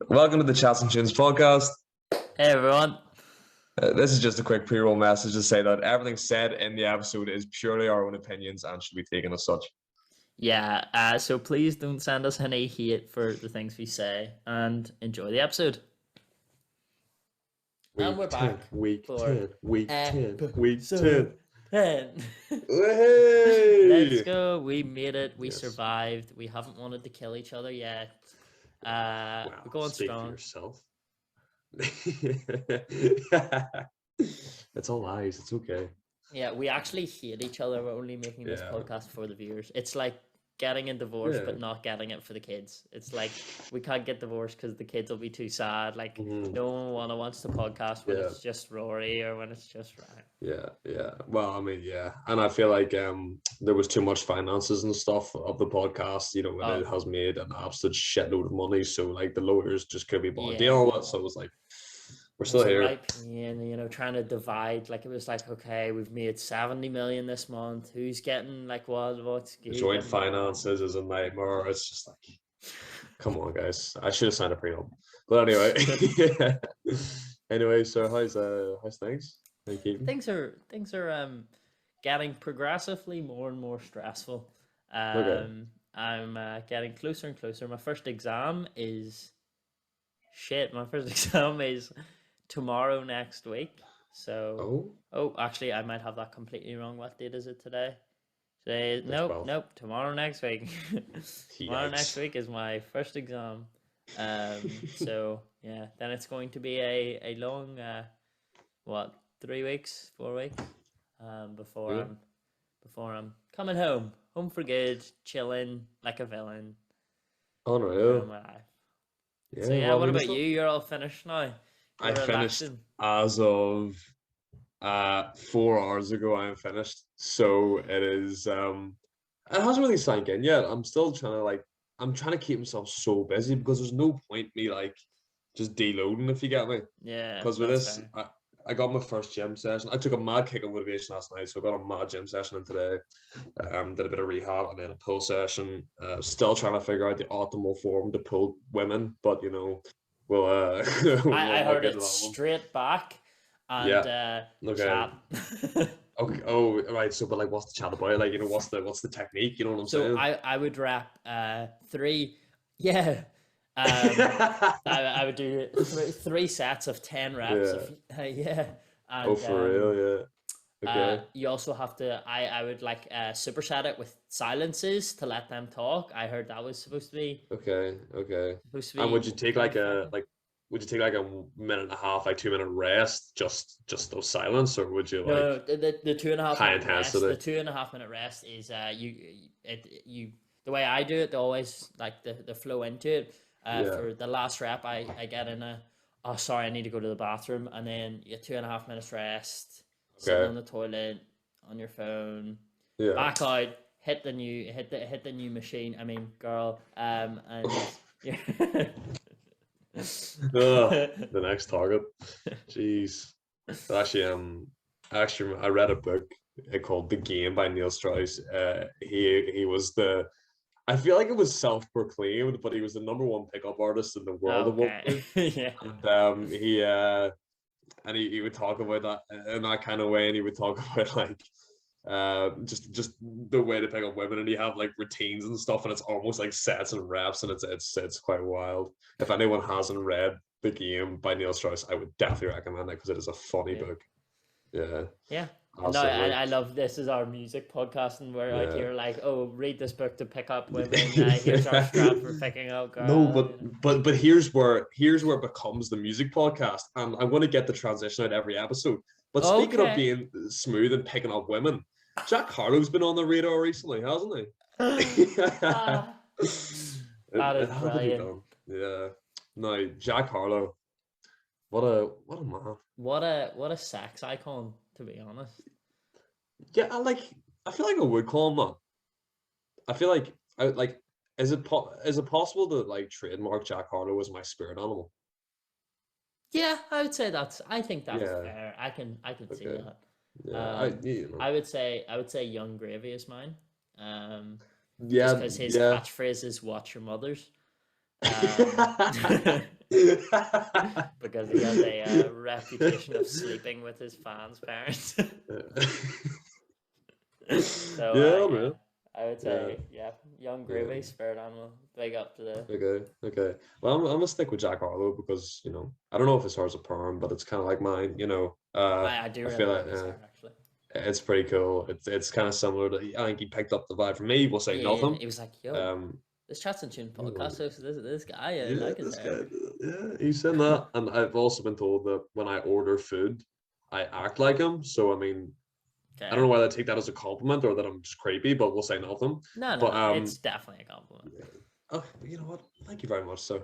Welcome to the Chats and Tunes podcast. Hey everyone. This is just a quick pre-roll message to say that everything said in the episode is purely our own opinions and should be taken as such. Yeah, so please don't send us any hate for the things we say and enjoy the episode. And we're back week for 10, week 10, week 10. episode 10. Hey! Let's go. We made it. We Yes. survived. We haven't wanted to kill each other yet. Wow, We're going speak strong. for yourself. It's all lies. It's okay. Yeah, we actually hate each other. We're only making this podcast for the viewers. It's like getting a divorce but not getting it for the kids. It's like we can't get divorced because the kids will be too sad. Like no one wants to podcast when it's just Rory or when it's just Ryan. Yeah. Well, I mean, and I feel like there was too much finances and stuff of the podcast, and it has made an absolute shitload of money. So like the lawyers just couldn't be bothered dealing with it. So it was like, we're still here. Right, and trying to divide, like it was like, okay, we've made 70 million this month. Who's getting like what's joint finances is a nightmare. It's just like, come on, guys. I should have signed a prenup. But anyway, anyway. So how's things? Thank you. Things are getting progressively more and more stressful. I'm getting closer and closer. My first exam is tomorrow next week. So actually I might have that completely wrong. What date is it today? Nope, tomorrow next week. Tomorrow next week is my first exam. So yeah, then it's going to be a long 3 weeks, 4 weeks before I'm coming home for good, chilling like a villain. Unreal. Yeah, so yeah, what about you? You're all finished now. I finished as of 4 hours ago. I am finished. So it is it hasn't really sank in yet. I'm still trying to keep myself so busy because there's no point me like just deloading, if you get me. Yeah. Because with this I got my first gym session. I took a mad kick of motivation last night, so I got a mad gym session in today. Did a bit of rehab and then a pull session. Still trying to figure out the optimal form to pull women, but we'll I heard it straight back and chat. Okay. Oh, right. So, but like, what's the chat about? Like, what's the technique? You know what I'm saying? So I would rep 3. Yeah. I would do 3 sets of 10 reps. And, for real, yeah. Okay. You also have to. I would like superset it with silences to let them talk. I heard that was supposed to be okay. And would you take like a minute and a half, like 2 minute rest, just those silence, or would you no, the 2.5 high minute rest? intensity? The 2.5 minute rest is you the way I do it. They always like the flow into it. For the last rep, I get in I need to go to the bathroom, and then you 2.5 minutes rest, sitting on the toilet, on your phone, back out, hit the new machine. I mean, girl, and the next target. Jeez. Actually, I read a book called The Game by Neil Strauss. He was I feel like it was self-proclaimed, but he was the #1 pickup artist in the world at one point. Yeah. And he would talk about that in that kind of way, and he would talk about like just the way to pick up women, and you have like routines and stuff, and it's almost like sets and reps, and it's quite wild. If anyone hasn't read The Game by Neil Strauss, I would definitely recommend it because it is a funny book. Yeah. No, I love this is our music podcast, and we're out here like, read this book to pick up women. Here's our strap for picking up girls. No, but here's where it becomes the music podcast, and I'm going to get the transition out every episode. But speaking of being smooth and picking up women, Jack Harlow's been on the radar recently, hasn't he? That is brilliant. Yeah. No, Jack Harlow. What a man. What a sex icon, to be honest. Yeah, I feel like I would call him that. I feel like is it possible to like trademark Jack Harlow as my spirit animal? Yeah, I would say I think that's fair. I can see that. Yeah, I would say Young Gravy is mine. Yeah, because his catchphrase is "Watch your mothers." Because he has a reputation of sleeping with his fans' parents. So Yeah, yeah, man. I would Yeah, say Young yeah. Groovy, Spirit Animal, big up to the. Okay. Well, I'm gonna stick with Jack Harlow because I don't know if his hair's a perm, but it's kind of like mine. I do I really feel like like his hair actually. it's pretty cool. It's kind of similar to. I think he picked up the vibe from me. We'll say Yeah, nothing. he was like, "Yo, Um, this Chats and Tune you podcast know, host, this guy, I yeah, like his this hair." guy. Yeah, he said that, and I've also been told that when I order food, I act like him. So I mean, I don't Okay. know whether I take that as a compliment or that I'm just creepy, but we'll say nothing. No, But it's definitely a compliment. oh, you know what? Thank you very much, sir.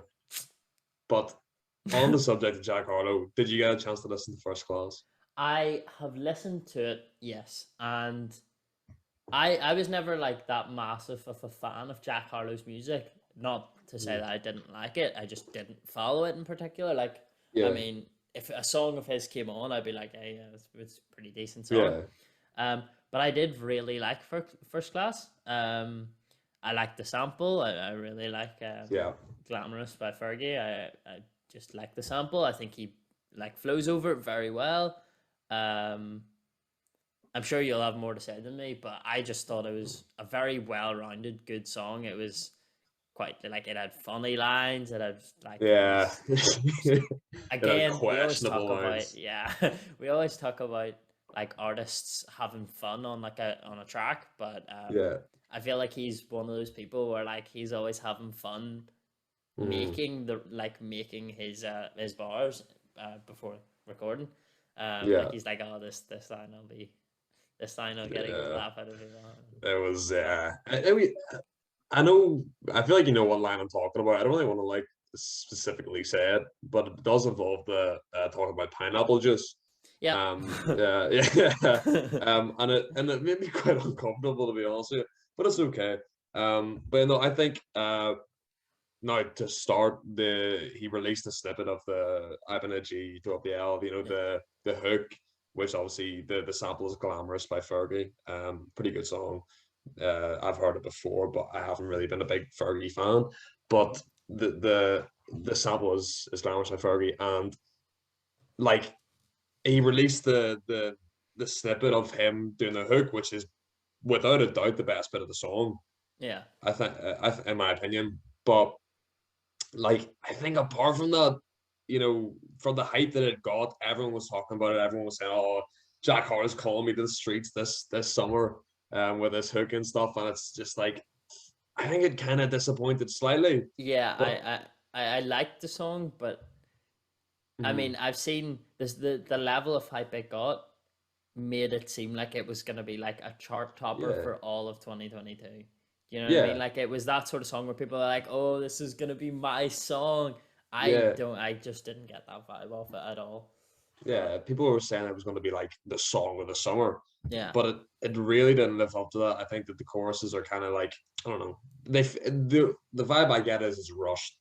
But on the subject of Jack Harlow, did you get a chance to listen to First Class? I have listened to it, yes, and I was never like that massive of a fan of Jack Harlow's music. Not to say that I didn't like it, I just didn't follow it in particular. Like, I Yeah, mean, if a song of his came on, I'd be like, "Hey, yeah, it's a pretty decent song." yeah, But I did really like First Class. I like the sample. I really like yeah, "Glamorous" by Fergie. I just like the sample. I think he like flows over it very well. Um, I'm sure you'll have more to say than me, but I just thought it was a very well-rounded, good song. It was quite like it had funny lines. It had like it yeah. was just It had again. We always talk questionable about lines. we always talk about like artists having fun on like a track, but Yeah. I feel like he's one of those people where like he's always having fun Mm, making his bars before recording. Like yeah. he's like, oh, this line will be this line will get a good Yeah. laugh out of people. It was. I know. I feel like you know what line I'm talking about. I don't really want to like specifically say it, but it does involve the talking about pineapple juice. Yep. Yeah, yeah. And it made me quite uncomfortable to be honest with you, but it's okay. But no, I think now to start he released a snippet of the I've been a G to up the L, Yeah. the hook, which obviously the sample is Glamorous by Fergie. Pretty good song. I've heard it before, but I haven't really been a big Fergie fan. But the sample is Glamorous by Fergie, and like he released the snippet of him doing the hook, which is without a doubt the best bit of the song. Yeah. I think, in my opinion. But like, I think apart from that, from the hype that it got, everyone was talking about it. Everyone was saying, "Oh, Jack Harlow's calling me to the streets this summer, with this hook and stuff," and it's just like I think it kind of disappointed slightly. Yeah, But I liked the song, but I mm, mean, I've seen this the level of hype it got made it seem like it was gonna be like a chart topper yeah, for all of 2022. You know what I mean? yeah, Like it was that sort of song where people are like, "Oh, this is gonna be my song." yeah. I just didn't get that vibe off it at all. But Yeah, people were saying it was going to be like the song of the summer, yeah, but it really didn't live up to that. I think that the choruses are kind of like I don't know. The vibe I get is it's rushed,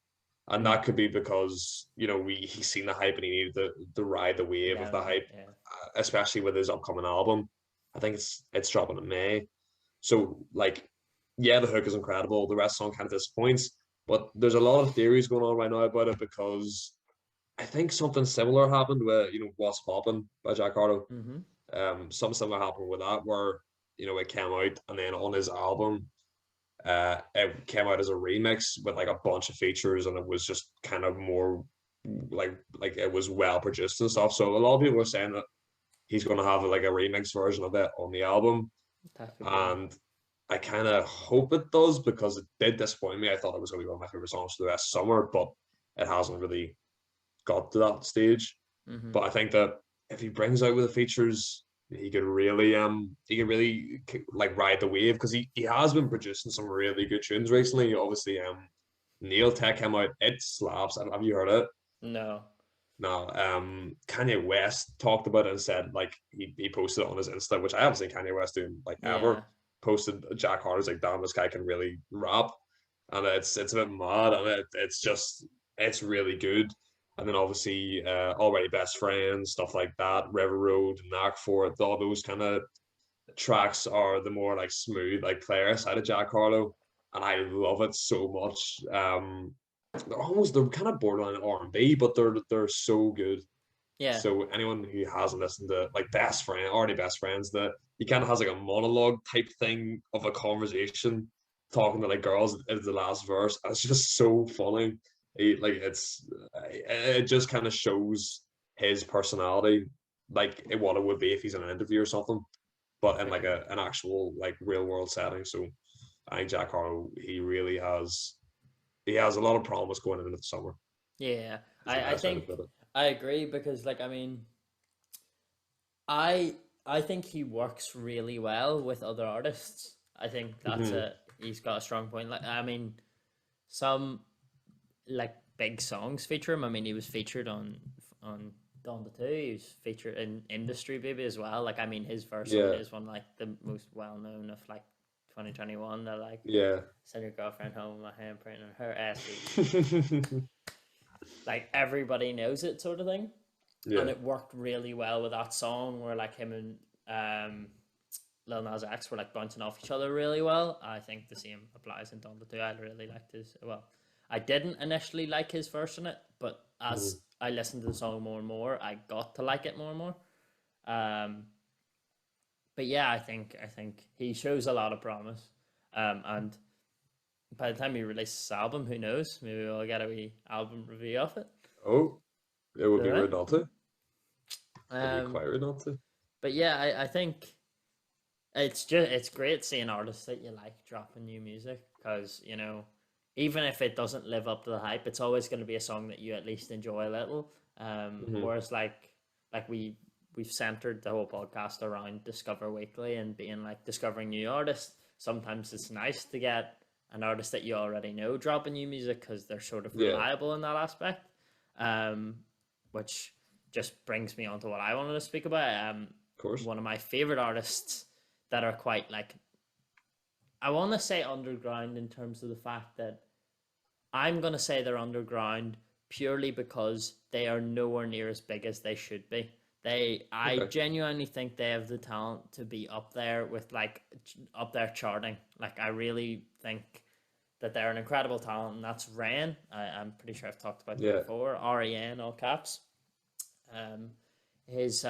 and mm, that could be because he's seen the hype and he needed to ride the wave of yeah, the hype, yeah, especially with his upcoming album. I think it's dropping in May, so like yeah, the hook is incredible. The rest of the song kind of disappoints, but there's a lot of theories going on right now about it because I think something similar happened with What's Poppin' by Jack Harlow. mm-hmm. Something similar happened with that where it came out and then on his album, it came out as a remix with like a bunch of features and it was just kind of more like it was well produced and stuff. So a lot of people were saying that he's going to have like a remix version of it on the album, That could be. and I kind of hope it does because it did disappoint me. I thought it was going to be one of my favorite songs for the rest of summer, but it hasn't really got to that stage. Mm-hmm. But I think that if he brings out with the features, he can really like ride the wave because he has been producing some really good tunes recently. Obviously, Neil Tech came out, it slaps. Have you heard it? No. No. Kanye West talked about it and said like he posted it on his Insta, which I haven't seen Kanye West doing like Yeah. ever. Posted Jack Harlow's like, damn, this guy can really rap, and it's a bit mad, and it's really good. And then obviously, already best friends, stuff like that, River Road, Knack for it, all those kind of tracks are the more like smooth, like player side of Jack Harlow, and I love it so much. they're kind of borderline R&B, but they're so good. Yeah. So anyone who hasn't listened to like already best friends, that he kind of has like a monologue type thing of a conversation talking to like girls at the last verse. And it's just so funny. It just kind of shows his personality, like what it would be if he's in an interview or something, but in like an actual like real world setting. So I think Jack Harlow, he has a lot of promise going into the summer. Yeah, Is the I best way to think put it. I agree because like I mean I I think he works really well with other artists. I think that's Mm-hmm. a he's got a strong point. Like I mean some like big songs feature him. I mean he was featured on Dawn the Two. He was featured in Industry Baby as well. Like I mean his verse on Yeah, is one like the most well known of like 2021. That like yeah. send your girlfriend home with my handprint on her ass like everybody knows it sort of thing, and Yeah. it worked really well with that song where like him and Lil Nas X were like bouncing off each other really well. I think the same applies in Donda too. I really liked his I didn't initially like his verse in it, but Mhm. as I listened to the song more and more, I got to like it more and more. Um, but yeah, I think he shows a lot of promise. And by the time he releases this album, who knows? Maybe we'll get a wee album review of it. Oh, it would All be right. weird not to. It'd be Um, quite weird not to. but yeah, I think it's great seeing artists that you like dropping new music because even if it doesn't live up to the hype, it's always going to be a song that you at least enjoy a little. Hmm. Whereas like we've centered the whole podcast around Discover Weekly and being like discovering new artists. Sometimes it's nice to get an artist that you already know dropping new music because they're sort of Yeah, of reliable in that aspect. Um, which just brings me on to what I wanted to speak about. course. One of my favorite artists that are quite like I want to say underground in terms of the fact that I'm going to say they're underground purely because they are nowhere near as big as they should be. I Okay. genuinely think they have the talent to be up there with like up there charting. Like I really think that they're an incredible talent, and that's Ren. I'm pretty sure I've talked about them Yeah. before. REN, all caps. Um, his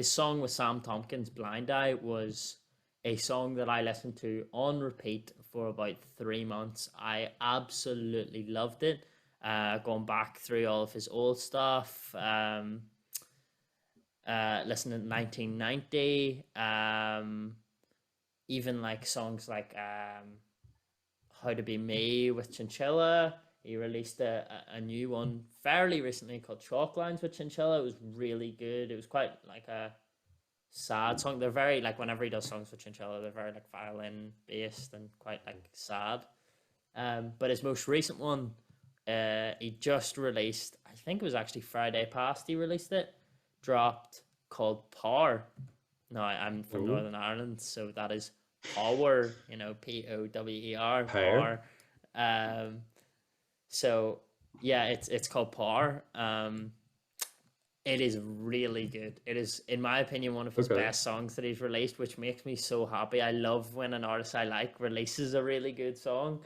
song with Sam Tompkins, Blind Eye, was a song that I listened to on repeat for about 3 months. I absolutely loved it. Going back through all of his old stuff, listening to 1990, even like songs like How to Be Me with Chinchilla. He released a new one fairly recently called Chalk Lines with Chinchilla. It was really good. It was quite like a sad song. They're very like whenever he does songs with Chinchilla, they're very like violin based and quite like sad. But his most recent one, he just released. I think it was actually Friday past. He released it, dropped called Power. No, I'm from Oh, Northern Ireland, so that is Power. Power. pear. Power. Um, so yeah, it's called Power. It is really good. It is, in my opinion, one of his Okay. best songs that he's released, which makes me so happy. I love when an artist I like releases a really good song.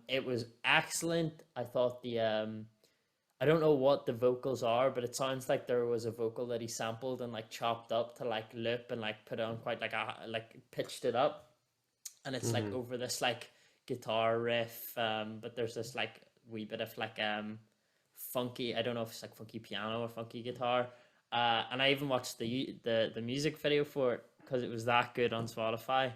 It was excellent. I thought I don't know what the vocals are, but it sounds like there was a vocal that he sampled and like chopped up to like loop and like put on quite like like pitched it up, and it's like Hmm. over this like guitar riff. But there's this like wee bit of like funky. I don't know if it's like funky piano or funky guitar. And I even watched the music video for it because it was that good on Spotify.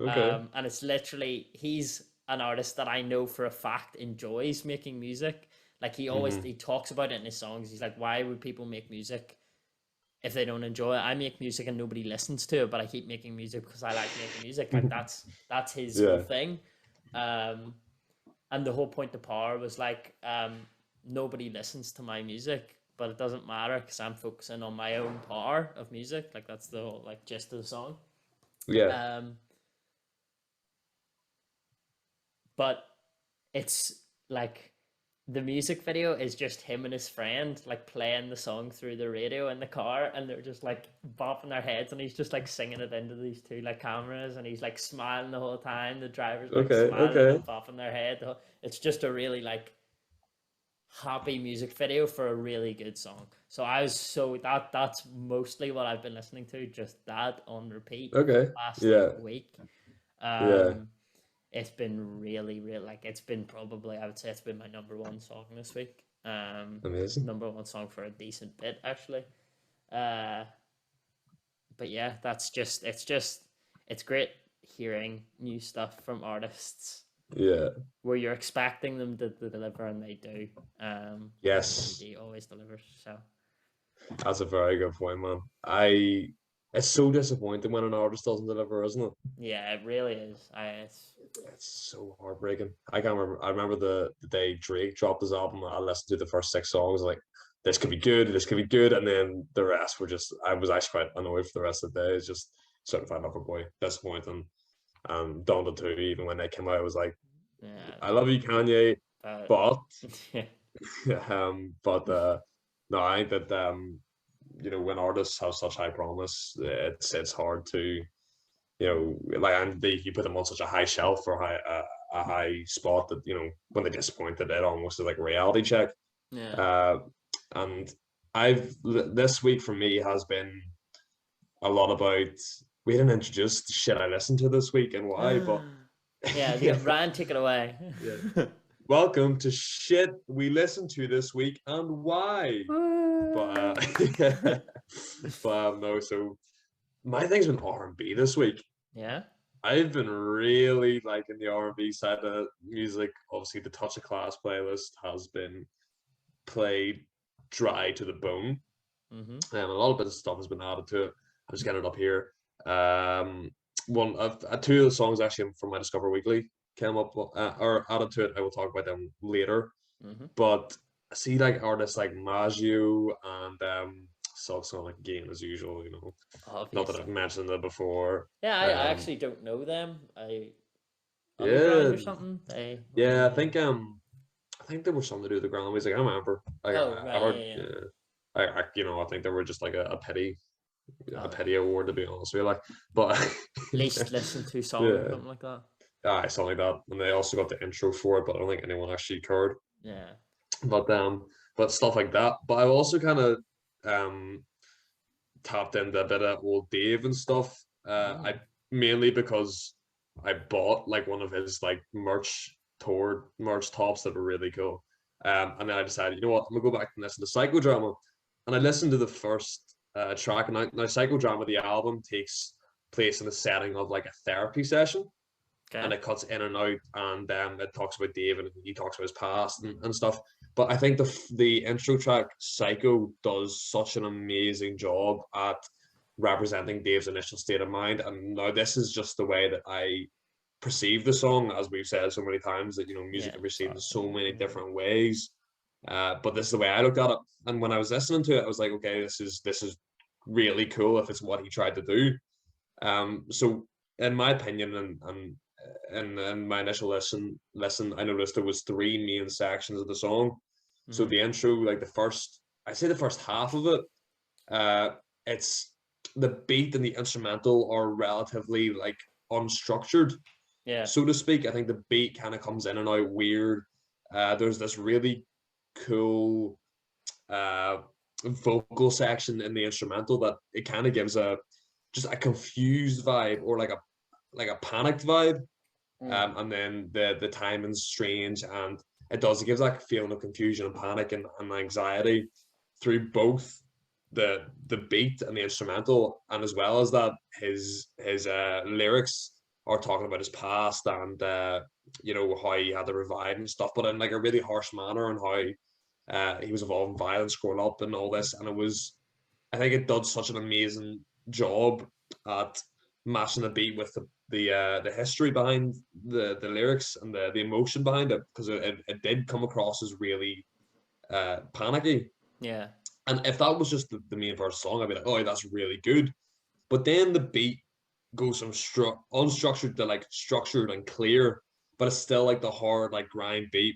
Okay. And it's literally he's an artist that I know for a fact enjoys making music. Like he Hmm. talks about it in his songs. He's like, why would people make music if they don't enjoy it? I make music and nobody listens to it, but I keep making music because I like making music. Like that's his whole Yeah. thing. Um, and the whole point of Power was like nobody listens to my music, but it doesn't matter because I'm focusing on my own power of music. Like that's the whole like gist of the song. Yeah. Um, but it's like the music video is just him and his friend like playing the song through the radio in the car, and they're just like bopping their heads, and he's just like singing it into these two like cameras, and he's like smiling the whole time. The driver's like Okay. smiling Okay. and bopping their head. It's just a really like happy music video for a really good song. So I was that's mostly what I've been listening to, just that on repeat Okay. last like Yeah. week. Yeah. It's been really, really, like, it's been probably, I would say it's been my number one song this week. Amazing. Number one song for a decent bit actually. Uh, but yeah, it's great hearing new stuff from artists Yeah. where you're expecting them to deliver and they do. Yes. He always delivers. So That's a very good point, man. It's so disappointing when an artist doesn't deliver, isn't it? yeah, it really is. It's so heartbreaking. I can't remember. I remember the day Drake dropped his album. I listened to the first 6 songs, like this could be good, this could be good, and then the rest were just. I was actually quite annoyed for the rest of the day. It's just Certified Lover Boy, disappointing. Donda 2, even when they came out, I was like, Yeah, I love you, Kanye, but yeah. but no, I think that when artists have such high promise, it's hard to like, and you put them on such a high shelf or a high spot that when they disappoint, it almost is like a reality check. Yeah. And this week for me has been a lot about, we didn't introduce the shit I listened to this week and why, but yeah, Ryan, take it away. Yeah. Welcome to shit we listened to this week and why. But no, so my thing's been R&B this week. Yeah. I've been really liking the R&B side of music. Obviously, the Touch of Class playlist has been played dry to the bone. And a lot of bit of stuff has been added to it. I'm just getting it up here. Two of the songs actually from my Discover Weekly came up or added to it. I will talk about them later. But I see like artists like Maggio and Silk Sonic again as usual. Obviously. Not that I've mentioned them before. Yeah, I actually don't know them. Underground or something. Yeah, I think there was something to do with the Grammys. Like, I don't remember. Like, I heard. Yeah. I think they were just like a pity award, to be honest with you. Like, but least listened to song or something like that. Something like that. And they also got the intro for it, but I don't think anyone actually cared. Yeah. But stuff like that. But I've also kind of tapped into a bit of old Dave and stuff. I mainly because I bought like one of his like merch tops that were really cool. And then I decided, you know what, I'm gonna go back and listen to Psychodrama. And I listened to the first track. And now Psychodrama, the album, takes place in the setting of like a therapy session. Okay. And it cuts in and out, and it talks about Dave and he talks about his past and stuff. But I think the intro track Psycho does such an amazing job at representing Dave's initial state of mind. And now this is just the way that I perceive the song, as we've said so many times, that music can be seen in so many different ways. But this is the way I looked at it. And when I was listening to it, I was like, okay, this is really cool if it's what he tried to do. So in my opinion, and my initial listen, I noticed there was 3 main sections of the song. So the intro, like the first half of it, it's the beat and the instrumental are relatively like unstructured, so to speak. I think the beat kind of comes in and out weird. There's this really cool vocal section in the instrumental that it kind of gives just a confused vibe, or like a panicked vibe. And then the timing's strange, and it gives that feeling of confusion and panic and anxiety through both the beat and the instrumental, and as well as that his lyrics are talking about his past and how he had to revive and stuff, but in like a really harsh manner, and how he was involved in violence growing up and all this. And I think it does such an amazing job at matching the beat with the history behind the lyrics and the emotion behind it, because it did come across as really panicky. Yeah. And if that was just the main part of the song, I'd be like, oh, that's really good. But then the beat goes from unstructured to like structured and clear, but it's still like the hard like grind beat.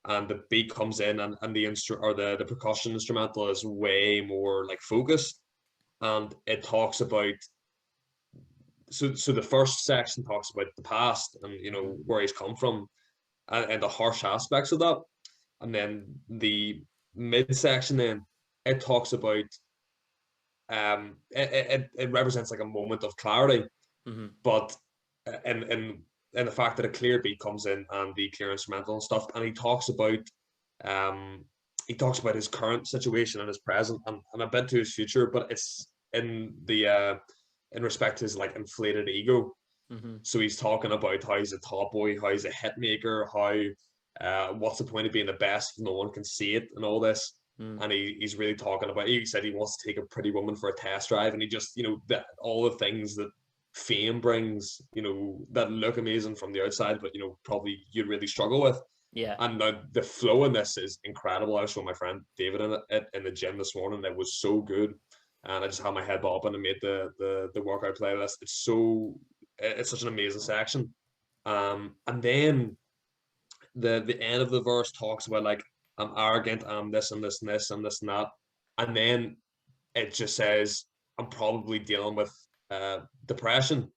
And the beat comes in, and the percussion instrumental is way more like focused, and it talks about. So the first section talks about the past and where he's come from, and the harsh aspects of that. and then the midsection then it talks about it represents like a moment of clarity, but and the fact that a clear beat comes in and the clear instrumental and stuff, and um he talks about his current situation and his present and a bit to his future, but it's in respect to his like inflated ego. So he's talking about how he's a top boy, how he's a hit maker, how what's the point of being the best if no one can see it and all this. And he's really talking about, he said he wants to take a pretty woman for a test drive, and he just, that all the things that fame brings, that look amazing from the outside, but probably you'd really struggle with. Yeah. And the flow in this is incredible. I was showing my friend David in the gym this morning. It was so good. And I just had my head bobbing and made the workout playlist. It's such an amazing section. And then the end of the verse talks about like, I'm arrogant, I'm this and this and this and this and that. And then it just says, I'm probably dealing with depression.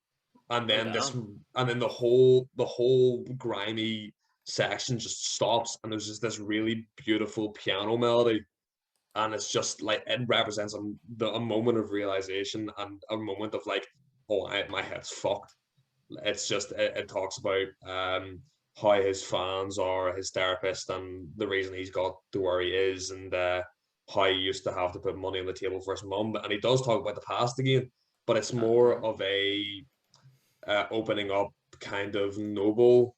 And then the whole grimy section just stops, and there's just this really beautiful piano melody, and it's just like it represents a moment of realization and a moment of like, oh, my head's fucked. It's just it talks about how his fans are his therapist and the reason he's got to where he is, and how he used to have to put money on the table for his mum. And he does talk about the past again, but it's more of a opening up kind of noble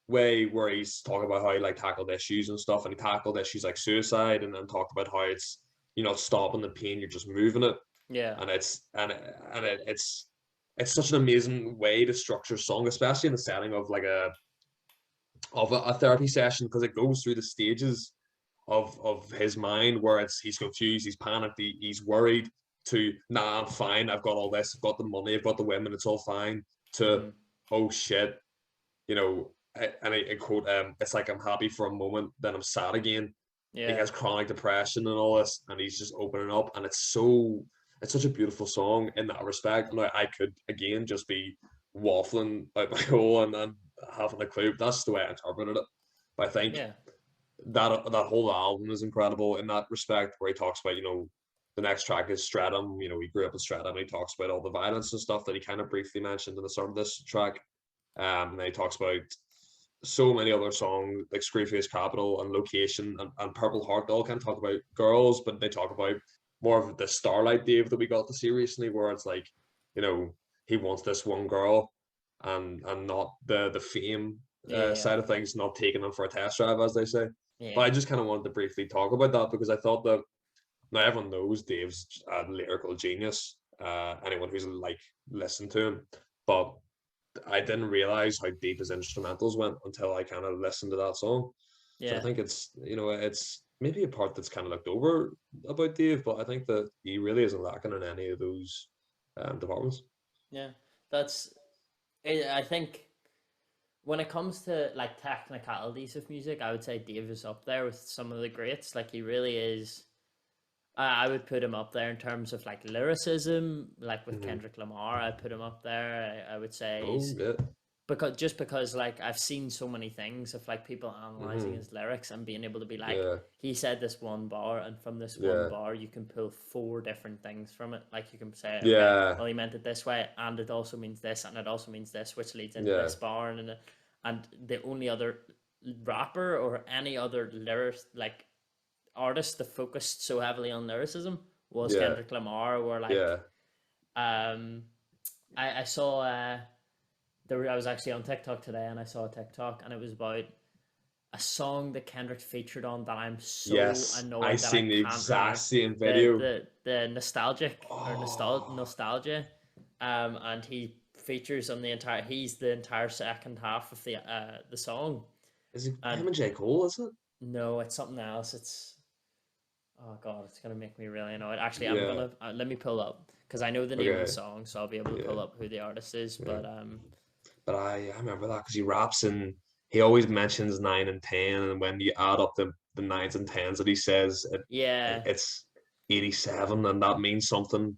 way, where he's talking about how he like tackled issues and stuff, and he tackled issues like suicide, and then talked about how it's stopping the pain, you're just moving it. And it's such an amazing way to structure a song, especially in the setting of like a therapy session, because it goes through the stages of his mind, where he's confused, he's panicked, he's worried, to nah, I'm fine, I've got all this, I've got the money, I've got the women, it's all fine, to oh shit, I quote, it's like I'm happy for a moment, then I'm sad again. He has chronic depression and all this, and he's just opening up, and it's such a beautiful song in that respect. Now I could again just be waffling out my hole and having a clue. That's the way I interpreted it. But I think that whole album is incredible in that respect, where he talks about, the next track is Stratum. He grew up in Stratum, and he talks about all the violence and stuff that he kind of briefly mentioned in the start of this track. And then he talks about so many other songs like Screwface Capital and Location and Purple Heart. They all kind of talk about girls, but they talk about more of the Starlight Dave that we got to see recently, where it's like, he wants this one girl and not the fame side of things, not taking them for a test drive, as they say. But I just kind of wanted to briefly talk about that, because I thought that now everyone knows Dave's a lyrical genius, anyone who's like listened to him, but I didn't realize how deep his instrumentals went until I kind of listened to that song. So I think it's maybe a part that's kind of looked over about Dave, but I think that he really isn't lacking in any of those departments. Yeah, I think when it comes to like technicalities of music, I would say Dave is up there with some of the greats. Like he really is. I would put him up there in terms of like lyricism, like with Kendrick Lamar. I put him up there. I would say because like I've seen so many things of like people analyzing his lyrics and being able to be like, he said this one bar, and from this one bar you can pull 4 different things from it. Like you can say, okay, well he meant it this way, and it also means this, and it also means this, which leads into this bar, and the only other rapper or any other lyric like artist that focused so heavily on lyricism was Kendrick Lamar, where like I saw I was actually on TikTok today, and I saw a TikTok, and it was about a song that Kendrick featured on that I'm so annoyed I that seen the can't exact same video. The nostalgic or nostalgia, and he features on he's the entire second half of the song. Is it him and J. Cole? Is it? No, it's something else. It's oh god, it's gonna make me really annoyed. Actually, I'm gonna let me pull up, because I know the name of the song, so I'll be able to pull up who the artist is. But I remember that because he raps and he always mentions 9 and 10, and when you add up the 9s and 10s that he says, it's 87, and that means something.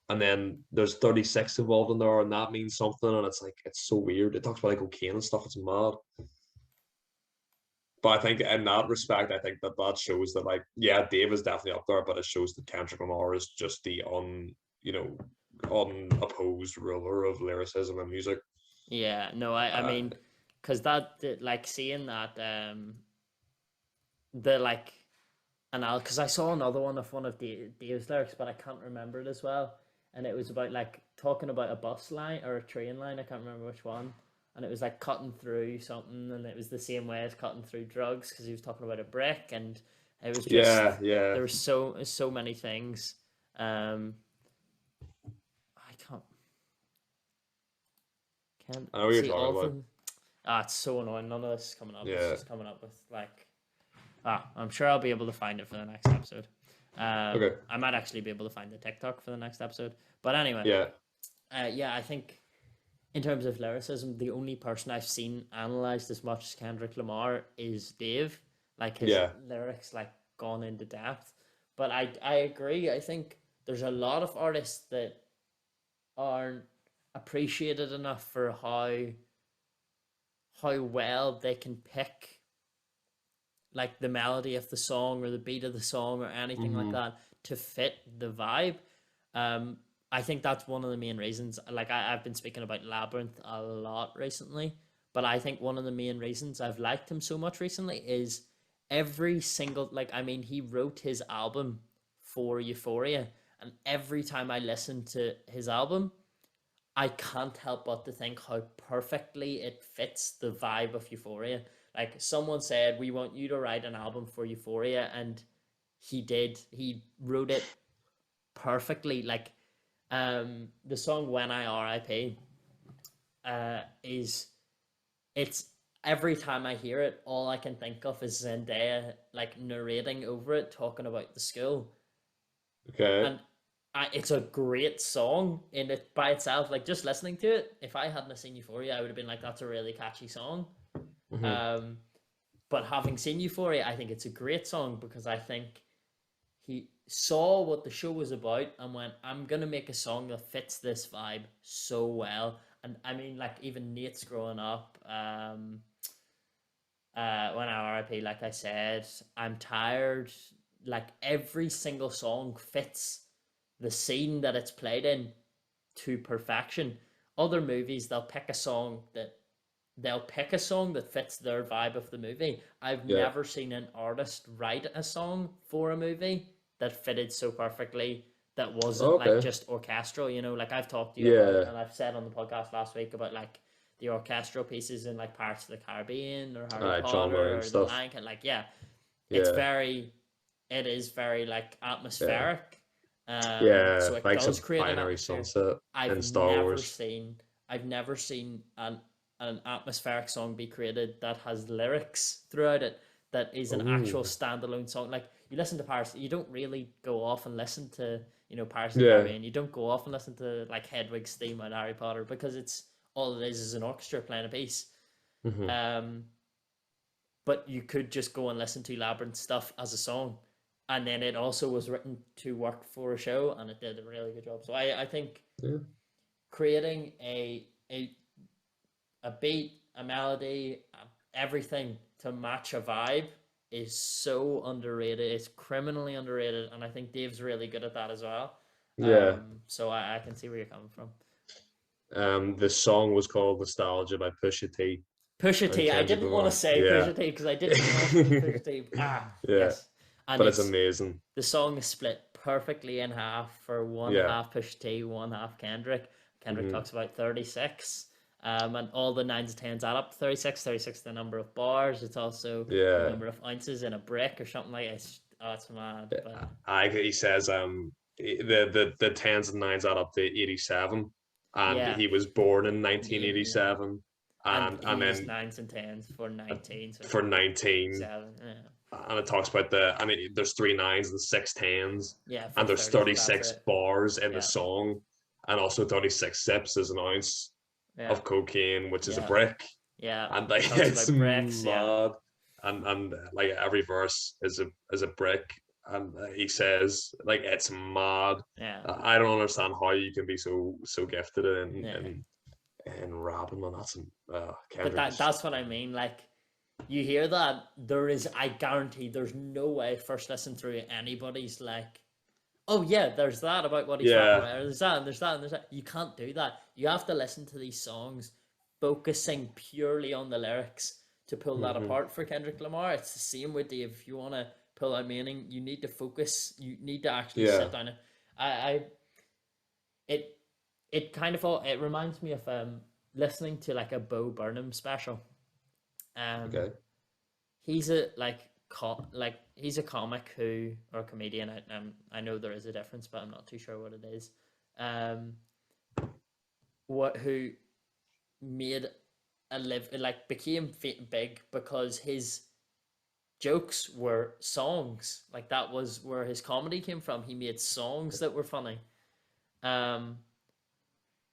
And then there's 36 involved in there, and that means something. And it's like, it's so weird. It talks about like cocaine and stuff. It's mad. But I think in that respect, I think that shows that, like, yeah, Dave is definitely up there, but it shows that Kendrick Lamar is just the unopposed ruler of lyricism and music. Yeah, no, I mean, because that, like, seeing that, the, like, because I saw another one of Dave's lyrics, but I can't remember it as well. And it was about, like, talking about a bus line or a train line. I can't remember which one. And it was like cutting through something, and it was the same way as cutting through drugs, because he was talking about a brick, and it was just there were so many things. I can't I know what you're see talking all of about. them. It's so annoying. None of this is coming up. Yeah. It's just coming up with, like, I'm sure I'll be able to find it for the next episode. Okay. I might actually be able to find the TikTok for the next episode. But anyway, yeah, I think in terms of lyricism, the only person I've seen analyzed as much as Kendrick Lamar is Dave. Like, his lyrics, like, gone into depth. But I agree. I think there's a lot of artists that aren't appreciated enough for how well they can pick, like, the melody of the song or the beat of the song or anything like that to fit the vibe. I think that's one of the main reasons. Like, I've been speaking about Labyrinth a lot recently, but I think one of the main reasons I've liked him so much recently is every single, like, I mean, he wrote his album for Euphoria, and every time I listen to his album, I can't help but to think how perfectly it fits the vibe of Euphoria. Like, someone said, we want you to write an album for Euphoria, and he did. He wrote it perfectly. Like, the song When I R.I.P. Is, it's, every time I hear it, all I can think of is Zendaya, like, narrating over it, talking about the school. Okay. And it's a great song in it by itself. Like, just listening to it, if I hadn't seen Euphoria, I would have been like, that's a really catchy song. But having seen Euphoria, I think it's a great song, because I think he saw what the show was about and went, I'm gonna make a song that fits this vibe so well. And I mean, like, even Nate's growing up, when I RIP, like I said, I'm tired. Like, every single song fits the scene that it's played in to perfection. Other movies, they'll pick a song that fits their vibe of the movie. I've never seen an artist write a song for a movie that fitted so perfectly, that wasn't like just orchestral, you know. Like, I've talked to you about, and I've said on the podcast last week about, like, the orchestral pieces in, like, Pirates of the Caribbean or Harry Potter or The Lion King. Like, it is very, like, atmospheric. So it like does some create an binary atmosphere. sunset in Star Wars. I've never seen an atmospheric song be created that has lyrics throughout it, that is an actual standalone song. Like, you listen to Pirates, you don't really go off and listen to, you know, Pirates of the Caribbean. You don't go off and listen to, like, Hedwig's theme out of Harry Potter, because it's all it is an orchestra playing a piece. But you could just go and listen to Labyrinth stuff as a song, and then it also was written to work for a show, and it did a really good job. So I think creating a beat, a melody, everything to match a vibe is so underrated. It's criminally underrated, and I think Dave's really good at that as well. So I can see where you're coming from. The song was called Nostalgia by Pusha T. Pusha T. I didn't want to say Pusha T because I didn't know Pusha T. Yes. And but it's amazing. The song is split perfectly in half, for one half Pusha T, one half Kendrick. Kendrick talks about 36. And all the 9s and 10s add up to 36. 36 the number of bars. It's also the number of ounces in a brick or something like that. It's mad. But... he says the 10s and 9s add up to 87. And he was born in 1987. And he then used 9s and 10s for 19. So for 19. 7, And it talks about there's 3 9s and 6 10s. And there's 30, 36 bars in the song. And also 36 sips is an ounce of cocaine, which is a brick. And like, it's bricks, mad. And like, every verse is a brick. And he says, like, it's mad. I don't understand how you can be so gifted in rapping, man. That's but that's what I mean. Like, you hear that, I guarantee there's no way first listen through anybody's like, oh yeah, there's that about what he's rapping Yeah. about. There's that, and there's that, and there's that. You can't do that. You have to listen to these songs focusing purely on the lyrics to pull that Hmm. apart for Kendrick Lamar. It's the same with Dave. If you want to pull out meaning, you need to focus. You need to actually Yeah. sit down. I it it kind of all it reminds me of listening to like a Bo Burnham special. Um, Okay. he's a he's a comic who or a comedian. I know there is a difference, but I'm not too sure what it is. Um, what who made a live like became big because his jokes were songs. Like that was where his comedy came from. He made songs that were funny. Um,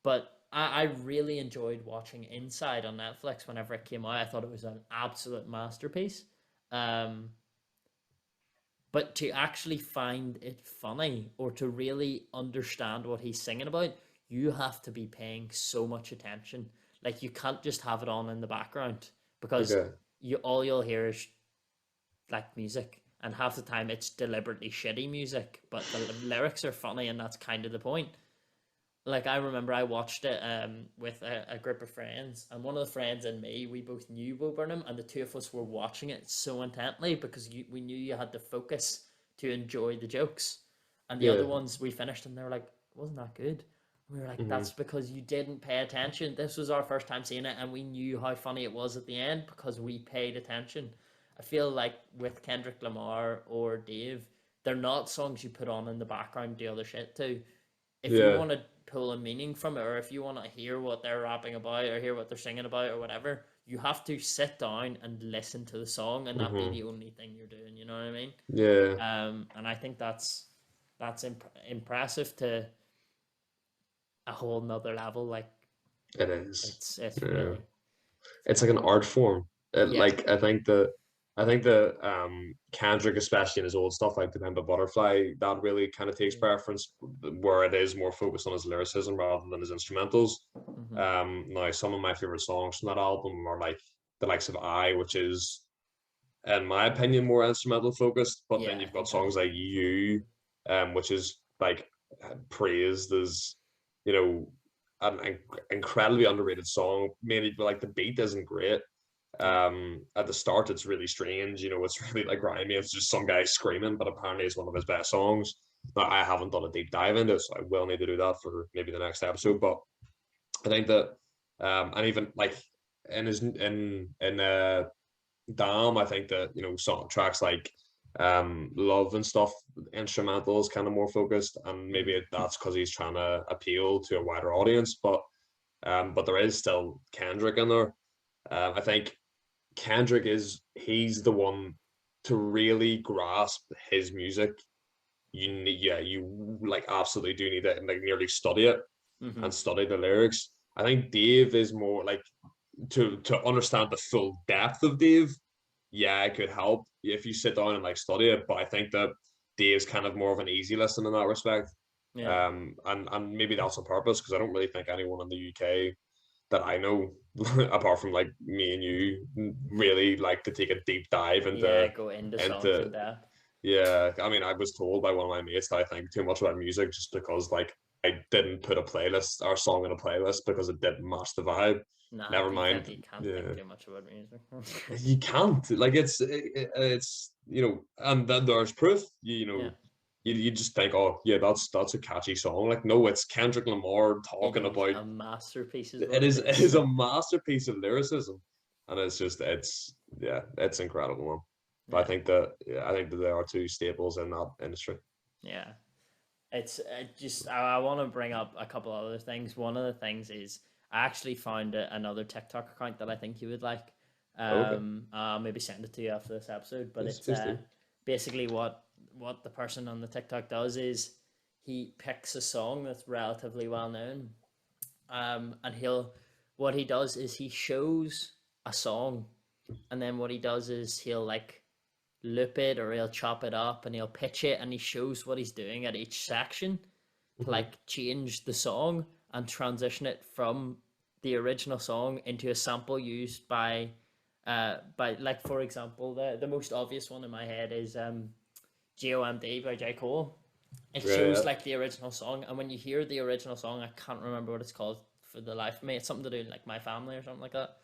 but I really enjoyed watching Inside on Netflix whenever it came out. I thought it was an absolute masterpiece. Um, but to actually find it funny or to really understand what he's singing about, you have to be paying so much attention. Like you can't just have it on in the background because Okay. all you'll hear is like music, and half the time it's deliberately shitty music, but the lyrics are funny, and that's kind of the point. Like I remember I watched it with a group of friends, and one of the friends and me, we both knew Bo Burnham, and the two of us were watching it so intently because we knew you had to focus to enjoy the jokes, and the other Yeah. ones we finished and they were like, wasn't that good? And we were like, Hmm. that's because you didn't pay attention. This was our first time seeing it, and we knew how funny it was at the end because we paid attention. I feel like with Kendrick Lamar or Dave, they're not songs you put on in the background do other shit to. If you Yeah. want to pull a meaning from it, or if you want to hear what they're rapping about or hear what they're singing about or whatever, you have to sit down and listen to the song and that be Hmm. the only thing you're doing. You know what I mean? Yeah. And I think that's impressive to a whole nother level. Like It is. it's Yeah. really It's like an art form. yeah Like I think the Kendrick, especially in his old stuff like the Pimp a Butterfly, that really kind of takes yeah preference where it is more focused on his lyricism rather than his instrumentals. mm-hmm. Now some of my favorite songs from that album are like the likes of I, which is in my opinion more instrumental focused, but then Yeah, you've got songs like definitely. You, which is like praised as, you know, an incredibly underrated song. Mainly, like the beat isn't great. Yeah. At the start, it's really strange. You know, it's really like grimy. It's just some guy screaming, but apparently it's one of his best songs. Now, I haven't done a deep dive into it, so I will need to do that for maybe the next episode. But I think that, and even like in Dam, I think that song tracks like Love and stuff, instrumental is kind of more focused, and Mm-hmm. maybe that's because he's trying to appeal to a wider audience. But there is still Kendrick in there. I think Kendrick he's the one to really grasp his music. You like absolutely do need to like nearly study it Mm-hmm. and study the lyrics. I think Dave is more like to understand the full depth of Dave. Yeah, it could help if you sit down and like study it, but I think that Dave's kind of more of an easy listen in that respect. Yeah. And maybe that's on purpose because I don't really think anyone in the UK that I know, apart from like me and you, really like to take a deep dive Yeah, go into songs into in depth. yeah. I mean, I was told by one of my mates that I think too much about music just because like I didn't put a playlist or song in a playlist because it didn't match the vibe. Nah, Never mind. you can't think Yeah, too much about music. you can't like it's and then there's proof. Yeah. You just think, oh yeah, that's a catchy song. Like no, it's Kendrick Lamar It talking is about a masterpiece is it what it is it is. is a masterpiece of lyricism, and it's yeah, it's incredible, man. But Yeah. I think that there are two staples in that industry. Yeah. It's just I want to bring up a couple other things. One of the things is I actually found another TikTok account that I think you would like. Okay, I'll maybe send it to you after this episode. But yes, it's please do. basically what the person on the TikTok does is he picks a song that's relatively well known, and what he does is he shows a song, and then what he does is he'll like loop it or he'll chop it up and he'll pitch it, and he shows what he's doing at each section to Hmm. like change the song and transition it from the original song into a sample used by But like for example, the most obvious one in my head is GOMD by J. Cole. It shows like the original song, and when you hear the original song, I can't remember what it's called for the life of me. It's something to do with, like, My Family or something like that.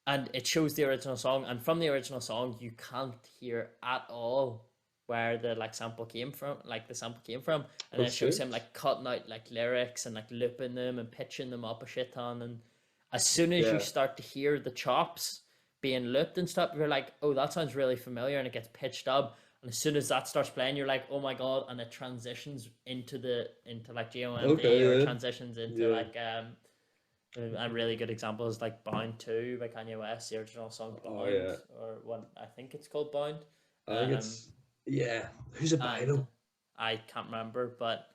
And it shows the original song, and from the original song you can't hear at all where the sample came from, and then it shows him like cutting out like lyrics and like looping them and pitching them up a shit ton, and as soon as you start to hear the chops being looped and stuff, you're like, oh, that sounds really familiar, and it gets pitched up, and as soon as that starts playing, you're like, oh my god, and it transitions into like GOMD, or transitions into like a really good example is like Bound 2 by Kanye West, the original song Bound, or what I think it's called Bound. I think it's who's it by though? I can't remember, but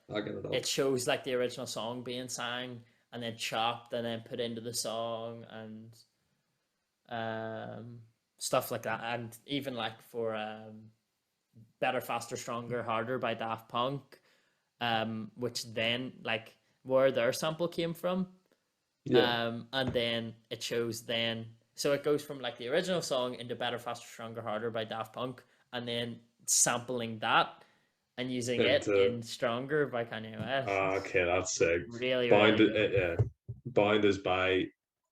it shows like the original song being sang and then chopped and then put into the song, and stuff like that. And even like for Better, Faster, Stronger, Harder by Daft Punk, which then like where their sample came from. And then it shows so it goes from like the original song into Better, Faster, Stronger, Harder by Daft Punk, and then sampling that and using it in Stronger by Kanye West. Okay, that's sick. Really, Bound, really good. Bound is by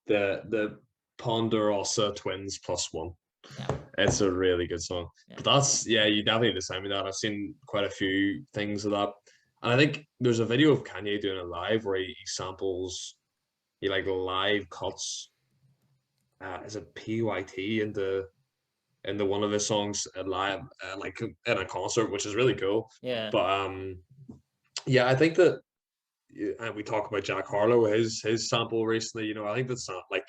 the Ponderosa Twins +1. Yeah. It's a really good song. But that's you definitely need to send me that. I've seen quite a few things of that. And I think there's a video of Kanye doing it live where he samples, he like live cuts is it PYT into one of his songs live like in a concert, which is really cool. But I think that and we talk about Jack Harlow, his sample recently. I think that's not like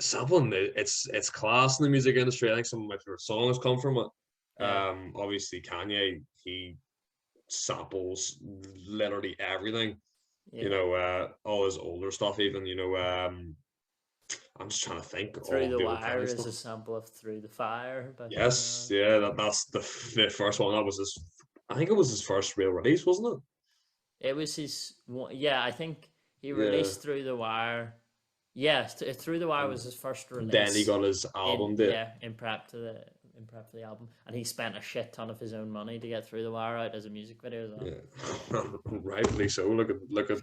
sampling, it's class in the music industry. I think some of my favorite songs come from it. Obviously Kanye, he samples literally everything. All his older stuff, even I'm just trying to think. Through the Wire is a sample of Through the Fire. But yes, that's the first one. That was his. I think it was his first real release, wasn't it? It was his. I think he released Through the Wire. Yes, Through the Wire was his first release. Then he got his album. In prep for the album, and he spent a shit ton of his own money to get Through the Wire out as a music video as well. Yeah, rightly so. Look at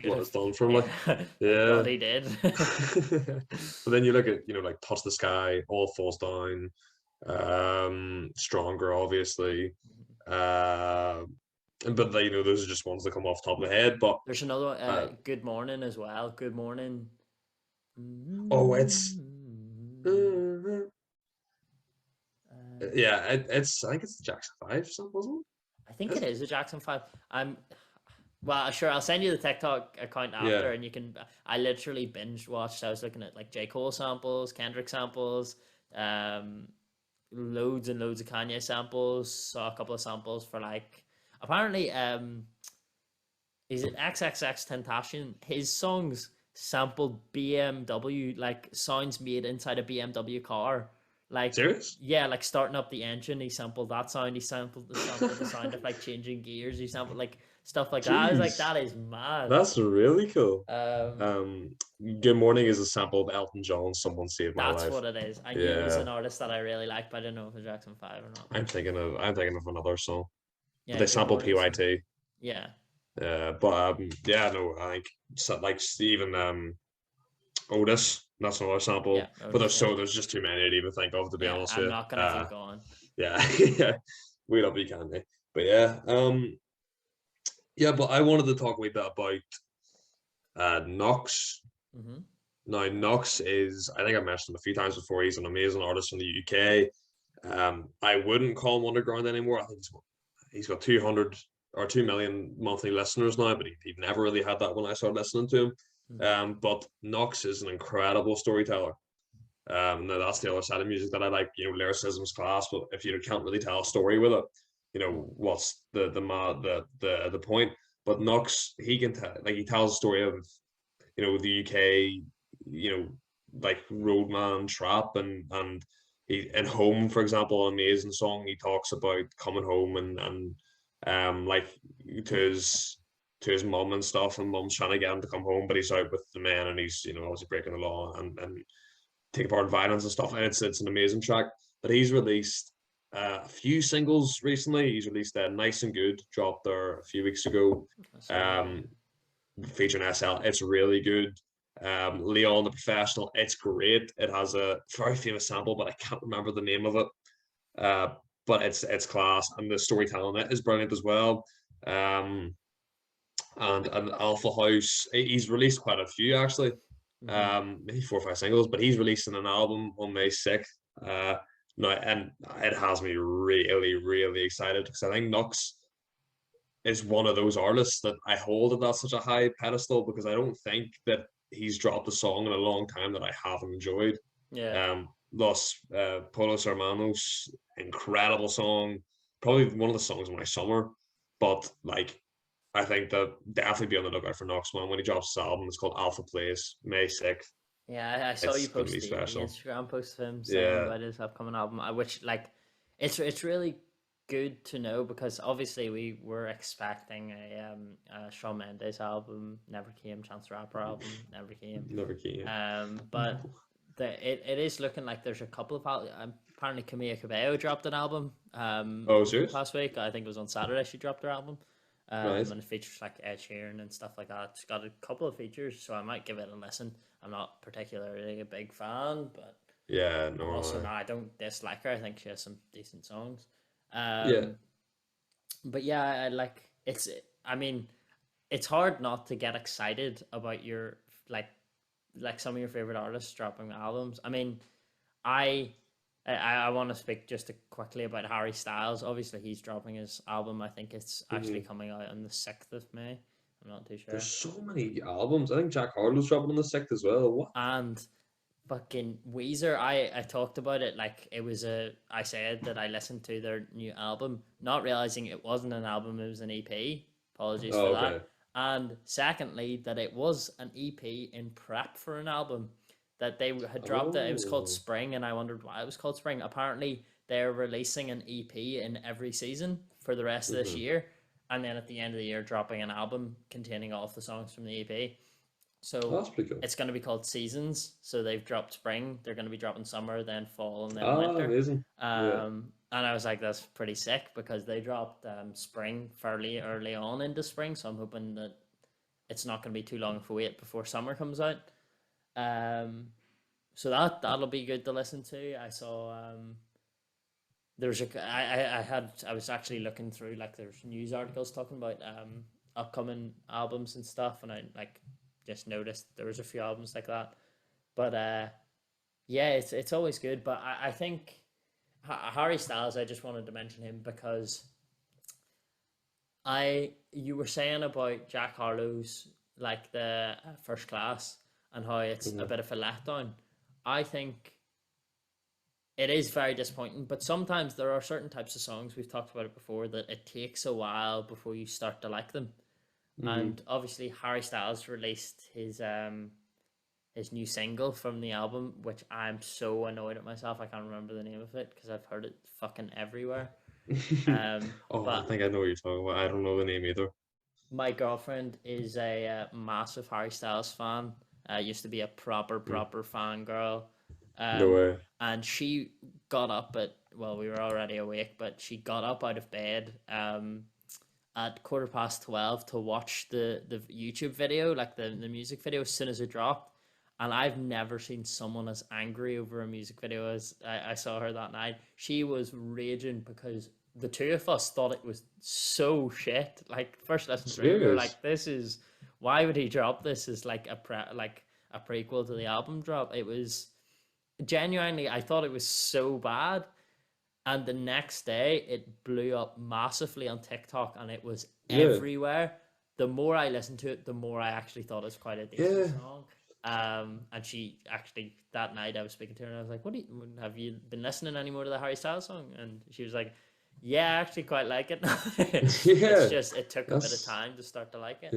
what it's done for him. What he did. But then you look at like Touch the Sky, All Falls Down, Stronger, obviously. But those are just ones that come off the top of the head. But there's another one, Good Morning as well. Good Morning. Oh, it's it's I think it's the Jackson 5 stuff, wasn't it? I think it is the Jackson 5. Well, sure, I'll send you the TikTok account after, and you can. I literally binge watched. I was looking at like J. Cole samples, Kendrick samples, loads and loads of Kanye samples. Saw a couple of samples for like apparently is it XXXTentacion? His songs sampled BMW, like sounds made inside a BMW car. Like, serious? Yeah, like starting up the engine, he sampled that sound. He sampled the sound of like changing gears. He sampled like stuff like that. I was like, that is mad. That's really cool. Good Morning is a sample of Elton John, Someone Saved My Life. That's what it is. I knew it was an artist that I really like, but I didn't know if it was Jackson 5 or not. I'm thinking of another song. Yeah, they sampled PYT. Yeah. But no, I think like even Otis, that's another sample. Yeah, Otis, but there's just too many to even think of, to be honest. I'm not gonna keep going. Yeah, we love you, Candy. But but I wanted to talk a wee bit about Knox. Mm-hmm. Now Knox is, I think I mentioned him a few times before, he's an amazing artist from the UK. I wouldn't call him underground anymore. I think he's got 2 million monthly listeners now, but he never really had that when I started listening to him. Mm-hmm. But Knox is an incredible storyteller. Now that's the other side of music that I like. Lyricism's class, but if you can't really tell a story with it, what's the point? But Knox, he can tell, like, he tells a story of the UK, like roadman trap, and he in Home, for example, an amazing song. He talks about coming home and like to to his mum and stuff, and mum's trying to get him to come home, but he's out with the men, and he's obviously breaking the law and taking part in violence and stuff. And it's an amazing track. But he's released a few singles recently. He's released Nice and Good, dropped there a few weeks ago, featuring SL. It's really good. Leon the Professional, it's great. It has a very famous sample, but I can't remember the name of it. But it's class, and the storytelling in it is brilliant as well. And Alpha House, he's released quite a few actually. Maybe 4 or 5 singles, but he's releasing an album on May 6th. No, and it has me really, really excited because I think Nux is one of those artists that I hold at that such a high pedestal, because I don't think that he's dropped a song in a long time that I haven't enjoyed. Yeah. Los Polos Hermanos, incredible song, probably one of the songs of my summer. But like, I think that definitely be on the lookout for Knox, man. When he drops his album, it's called Alpha Plays, May 6th. Yeah, I saw you post the Instagram post of him saying about his upcoming album, which like it's really good to know, because obviously we were expecting a Shawn Mendes album, never came. Chance the Rapper album, never came. But it is looking like there's a couple of apparently Camila Cabello dropped an album last week. I think it was on Saturday she dropped her album. And it features like Ed Sheeran and stuff like that. It's got a couple of features, so I might give it a listen. I'm not particularly a big fan, but I don't dislike her. I think she has some decent songs. But yeah, I like it's. I mean, it's hard not to get excited about your like some of your favorite artists dropping albums. I mean, I want to speak just quickly about Harry Styles. Obviously, he's dropping his album. I think it's actually coming out on the 6th of May. I'm not too sure. There's so many albums. I think Jack Harlow's dropping on the 6th as well. What? And fucking Weezer, I talked about it like it was I said that I listened to their new album, not realizing it wasn't an album, it was an EP. Apologies for that. And secondly, that it was an EP in prep for an album. That they had dropped it. It was called Spring, and I wondered why it was called Spring. Apparently, they're releasing an EP in every season for the rest of this year, and then at the end of the year, dropping an album containing all of the songs from the EP. So that's pretty cool. It's going to be called Seasons. So they've dropped Spring. They're going to be dropping Summer, then Fall, and then Winter. Amazing. And I was like, that's pretty sick, because they dropped Spring fairly early on into Spring. So I'm hoping that it's not going to be too long of a wait before Summer comes out. So that'll be good to listen to. I saw there's I was actually looking through, like, there's news articles talking about upcoming albums and stuff, and I like just noticed there was a few albums like that. But yeah, it's always good. But I think Harry Styles, I just wanted to mention him because you were saying about Jack Harlow's, like, the First Class, and how it's a bit of a letdown. I think it is very disappointing, but sometimes there are certain types of songs, we've talked about it before, that it takes a while before you start to like them. And obviously Harry Styles released his new single from the album, which I'm so annoyed at myself I can't remember the name of it, because I've heard it fucking everywhere. I think I know what you're talking about. I don't know the name either. My girlfriend is a massive Harry Styles fan. Used to be a proper fangirl. No way. And she got up we were already awake, but she got up out of bed at 12:15 to watch the YouTube video, like the music video, as soon as it dropped. And I've never seen someone as angry over a music video as I saw her that night. She was raging because the two of us thought it was so shit. Like, first listen through, we were like, why would he drop this as like a prequel to the album drop? It was genuinely, I thought it was so bad. And the next day it blew up massively on TikTok, and it was everywhere. The more I listened to it, the more I actually thought it was quite a decent song. And she actually, that night I was speaking to her, and I was like, have you been listening anymore to the Harry Styles song? And she was like, yeah, I actually quite like it. It's just, it took a bit of time to start to like it.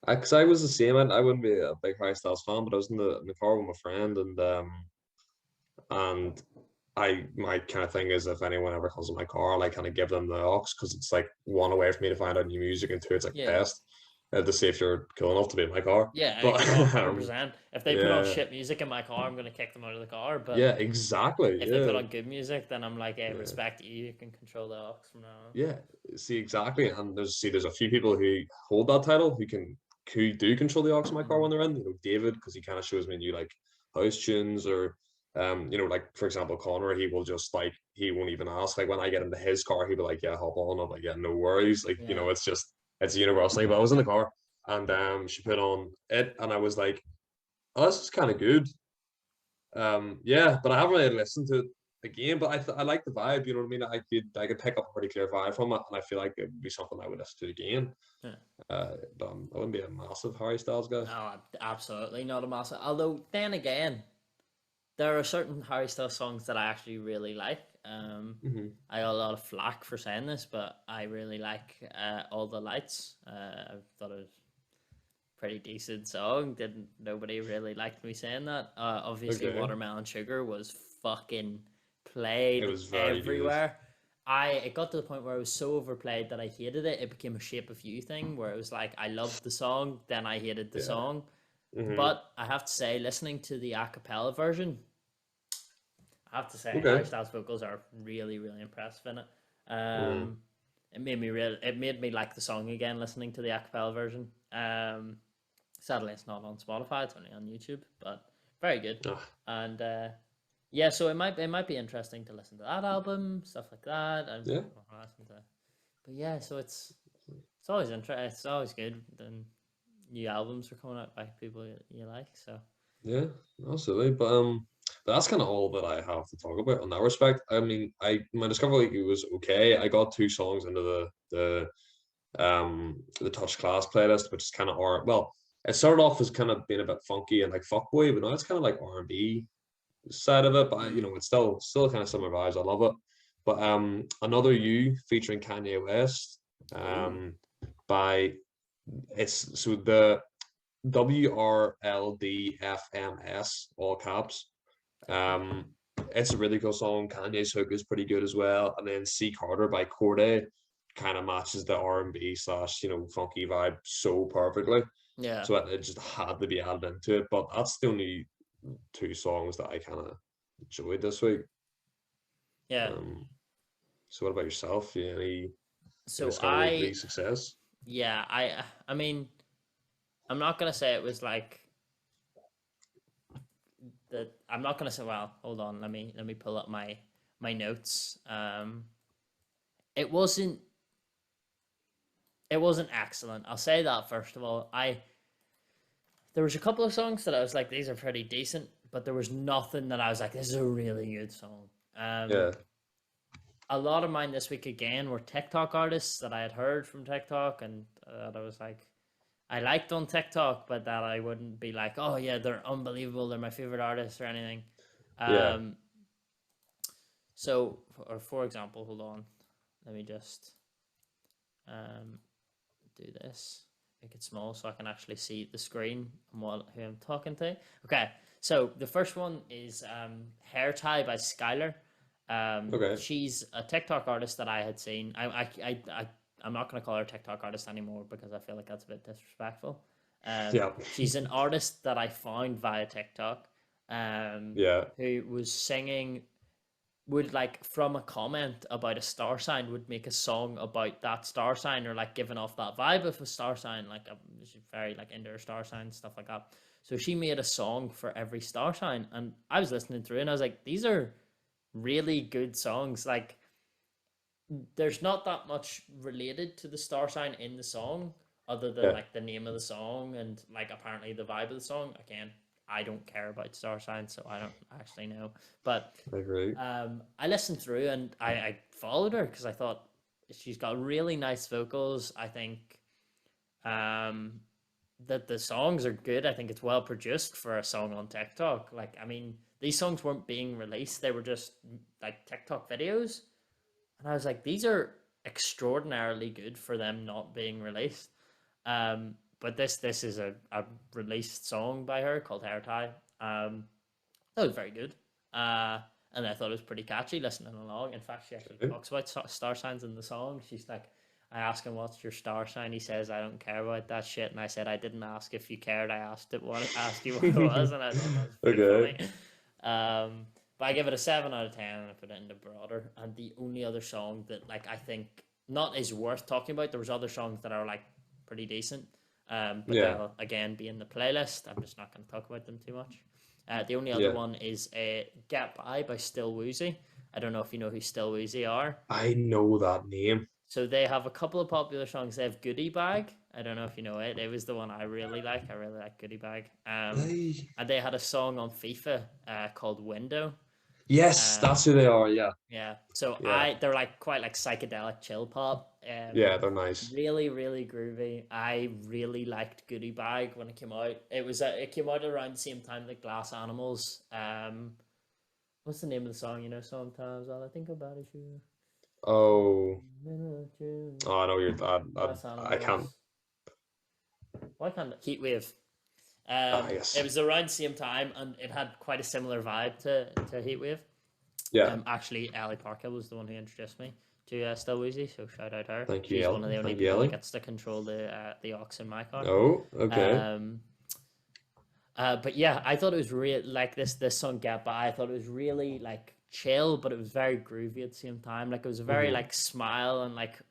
Because I was the same. I wouldn't be a big Harry Styles fan, but I was in the car with my friend, and my kind of thing is if anyone ever comes in my car, I like kind of give them the aux because it's like one, a way for me to find out new music, and two, it's like Yeah. test to see if you're cool enough to be in my car. Yeah, I But agree 100%. If they put on yeah, shit music in my car, I'm gonna kick them out of the car. yeah, But exactly. if they put Yeah, on good music, then I'm like, hey, yeah, respect you. You can control the aux from now on. yeah. See, exactly. And there's a few people who hold that title who do control the aux in my car Mhm. when they're in. You know, David, because he kind of shows me new like house tunes, or you know, like for example, Connor, he will just like he won't even ask. Like when I get into his car, he'll be like, "Yeah, hop on." I'm like, "Yeah, no worries." Like, you Yeah. know, it's a universal thing. But I was in the car, and she put on it, and I was like, "Oh, this is kind of good." Yeah, but I haven't really listened to it again. But I like the vibe. You know what I mean? I could pick up a pretty clear vibe from it, and I feel like it would be something I would listen to again. Yeah. But I wouldn't be a massive Harry Styles guy. No, absolutely not a massive. Although then again, there are certain Harry Styles songs that I actually really like. Hmm. I got a lot of flack for saying this, but I really like All the Lights. I thought it was a pretty decent song. Didn't nobody really liked me saying that? Obviously, Okay, Watermelon Sugar was fucking it played was very good. everywhere. It got to the point where it was so overplayed that I hated it. It became a Shape of You thing where it was like I loved the song, then I hated the Yeah. song. Hmm. But I have to say, listening to the a cappella version, I have to say Harry Okay. Styles' vocals are really, really impressive in it. Mm. Um, it made me like the song again listening to the a cappella version. Sadly, it's not on Spotify; it's only on YouTube, but very good. Ah, And yeah, so it might be interesting to listen to that album, stuff like that. And yeah. but yeah, so it's always interesting. It's always good. Then new albums are coming out by people you like. So Yeah, absolutely. But that's kind of all that I have to talk about on that respect. I mean, my Discover League was okay. I got two songs into the Touch Class playlist, which is kind of well, it started off as kind of being a bit funky and like fuckboy, but now it's kind of like R&B side of it. But you mm. know, it's still kind of similar vibes. I love it. But Another You featuring Kanye West, Oh, by it's so the WRLDFMS, all caps. okay. Um, it's a really cool song. Kanye's hook is pretty good as well. And then C Carter by Corday kind of matches the R&B slash, funky vibe so perfectly. Yeah, So it just had to be added into it. But that's the only two songs that I kind of enjoyed this week. yeah. Um, so what about yourself? You So discover weekly success? yeah, I mean, I'm not gonna say it was like the. I'm not gonna say. Well, hold on. Let me pull up my notes. It wasn't. It wasn't excellent. I'll say that first of all. There was a couple of songs that I was like, these are pretty decent, but there was nothing that I was like, this is a really good song. Yeah, A lot of mine this week again were TikTok artists that I had heard from TikTok, and that I was like, I liked on TikTok, but that I wouldn't be like, oh yeah, they're unbelievable, they're my favorite artists or anything. yeah, Um, so, or for example, hold on, let me just um, do this, make it small so I can actually see the screen and who I'm talking to. Okay, so the first one is Hair Tie by Skylar. okay, She's a TikTok artist that I had seen. I'm not going to call her a TikTok artist anymore because I feel like that's a bit disrespectful. yeah, She's an artist that I found via TikTok, yeah, who was singing, would like from a comment about a star sign would make a song about that star sign, or like giving off that vibe of a star sign, like she's very like into her star sign, stuff like that. So she made a song for every star sign, and I was listening through and I was like, these are really good songs. Like there's not that much related to the star sign in the song other than yeah. like the name of the song and like apparently the vibe of the song. Again, I don't care about star signs, so I don't actually know. But I agree. I listened through and I followed her because I thought she's got really nice vocals. I think um, that the songs are good. I think it's well produced for a song on TikTok. Like, I mean, these songs weren't being released, they were just like TikTok videos. And I was like, these are extraordinarily good for them not being released. But this is a released song by her called Hair Tie. That was very good. and I thought it was pretty catchy listening along. In fact, she actually talks about star signs in the song. She's like, I ask him what's your star sign. He says, I don't care about that shit. And I said, I didn't ask if you cared. I asked you what it was, and I thought that was pretty funny. But I give it a 7 out of 10, and I put it into broader. And the only other song that like I think not is worth talking about. There was other songs that are like pretty decent, but they'll again be in the playlist. I'm just not going to talk about them too much. The only other one is a Get by Still Woozy. I don't know if you know who Still Woozy are. I know that name. So they have a couple of popular songs. They have Goodie Bag. I don't know if you know it. It was the one I really like. I really like Goodie Bag. And they had a song on FIFA called Window. Yes, that's who they are. Yeah. Yeah. So they're like quite like psychedelic chill pop. Yeah, they're nice. Really, really groovy. I really liked Goodie Bag when it came out. It came out around the same time that Glass Animals. What's the name of the song? You know, sometimes all I think about is you. Oh, I know you're that. I can't. Why can't Heatwave? Yes. It was around the same time, and it had quite a similar vibe to Heatwave. Yeah. Actually, Ellie Parker was the one who introduced me to Still Woozy, so shout out her. Thank you. She's one of the only people that gets to control the aux in my car. Oh, okay. But yeah, I thought it was real like this song Get By. I thought it was really like chill, but it was very groovy at the same time. Like it was a very like smile and like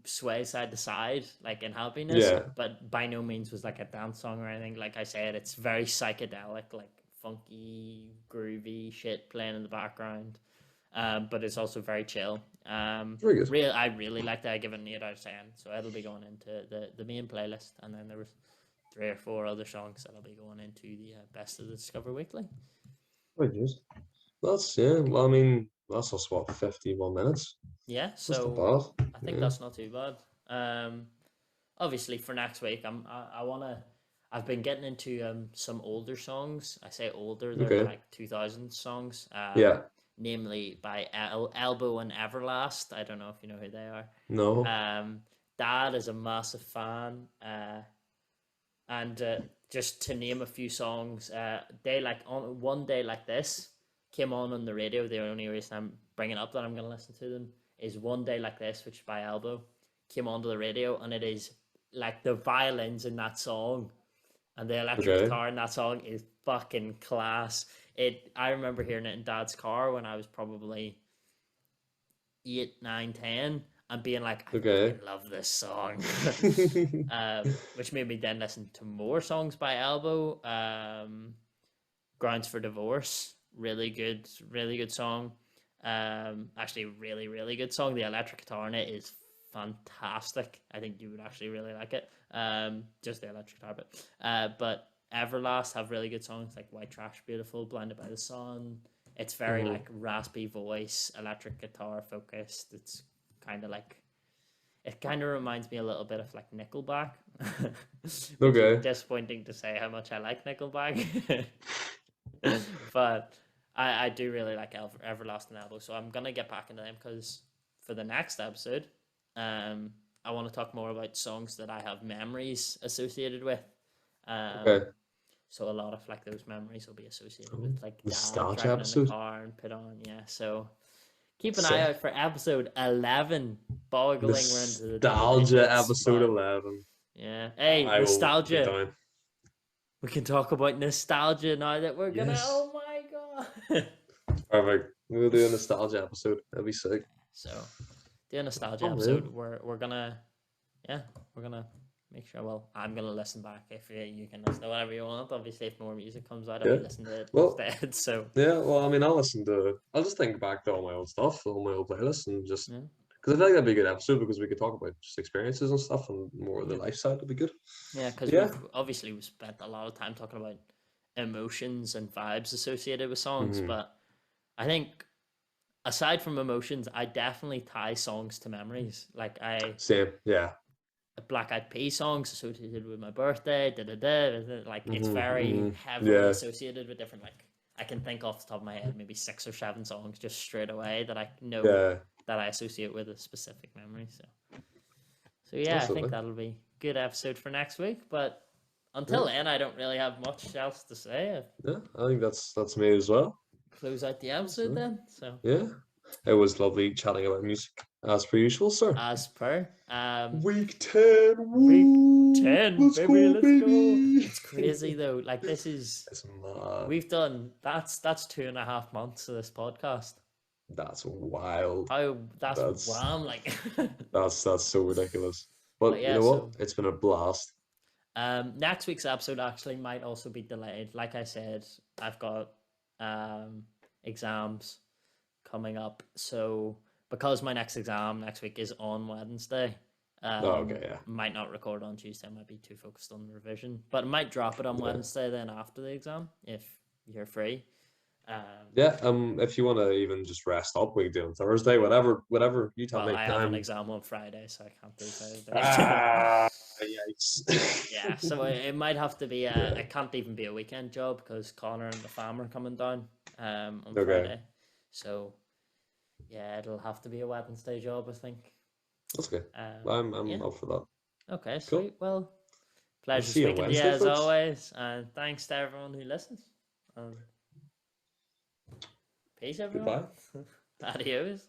sway side to side, like in happiness. Yeah. But by no means was like a dance song or anything. Like I said, it's very psychedelic, like funky, groovy shit playing in the background. But it's also very chill. Very good. I really liked it. I give it an 8 out of 10. So it'll be going into the main playlist, and then there was 3 or 4 other songs that'll be going into the best of the Discover Weekly. Very good. That's well, I mean, that's also what 51 minutes. Yeah, so I think that's not too bad. Obviously for next week, I've been getting into some older songs. I say older, they're like 2000 songs. Namely by Elbow and Everlast. I don't know if you know who they are. No. Dad is a massive fan. And just to name a few songs, they like on One Day Like This came on the radio. The only reason I'm bringing up that I'm going to listen to them is One Day Like This, which is by Elbow, came onto the radio, and it is like the violins in that song and the electric guitar in that song is fucking class. I remember hearing it in Dad's car when I was probably 8, 9, 10. And being like, I fucking love this song. Which made me then listen to more songs by Elbow. Grounds for Divorce, really good song. Actually, really, really good song. The electric guitar in it is fantastic. I think you would actually really like it. Just the electric guitar, but Everlast have really good songs like White Trash Beautiful, Blinded by the Sun. It's very like raspy voice, electric guitar focused. It's kind of like, it kind of reminds me a little bit of like Nickelback. Okay. Disappointing to say how much I like Nickelback. But I do really like Everlast and Elbow, so I'm going to get back into them because for the next episode, I want to talk more about songs that I have memories associated with. So a lot of like those memories will be associated with like nostalgia episode in the car and put on. Yeah, so keep an eye out for episode 11. Boggling nostalgia episode 11. Yeah. Hey, nostalgia. We can talk about nostalgia now that we're gonna. Oh my god. Perfect. We'll do a nostalgia episode. That'll be sick. So, do a nostalgia episode. Really? We're gonna make sure. Well, I'm gonna listen back. If you can listen to whatever you want. Obviously, if more music comes out, I'll listen to it instead. So well, I mean, I'll just think back to all my old stuff, all my old playlists, and just because I feel like that'd be a good episode because we could talk about just experiences and stuff and more of the life side would be good. Yeah, because we've spent a lot of time talking about emotions and vibes associated with songs, but I think aside from emotions, I definitely tie songs to memories. Like Black Eyed Peas songs associated with my birthday, like it's very heavily associated with different, like I can think off the top of my head maybe 6 or 7 songs just straight away that I know that I associate with a specific memory. So yeah, absolutely. I think that'll be a good episode for next week. But until then, I don't really have much else to say. Yeah, I think that's me as well. close out the episode then. So yeah, it was lovely chatting about music as per usual, sir. As per week 10, week 10, let's baby, go, let's baby. go. It's crazy though. Like this is it's mad. We've done that's 2.5 months of this podcast. That's wild. That's wham, like that's so ridiculous. But yeah, you know what? It's been a blast. Next week's episode actually might also be delayed. Like I said, I've got exams coming up, so because my next exam next week is on Wednesday, might not record on Tuesday. I might be too focused on the revision, but I might drop it on Wednesday then after the exam if you're free. If you want to even just rest up, we can do on Thursday, whatever you tell me. I have an exam on Friday, so I can't do Thursday. Yikes. Yeah, so it might have to be it can't even be a weekend job because Connor and the fam are coming down on Friday. So yeah, it'll have to be a Wednesday job, I think. That's good. I'm up for that. Okay, cool. Sweet. Well, pleasure speaking to you as always, and thanks to everyone who listens. Peace, everyone. Goodbye. Adios.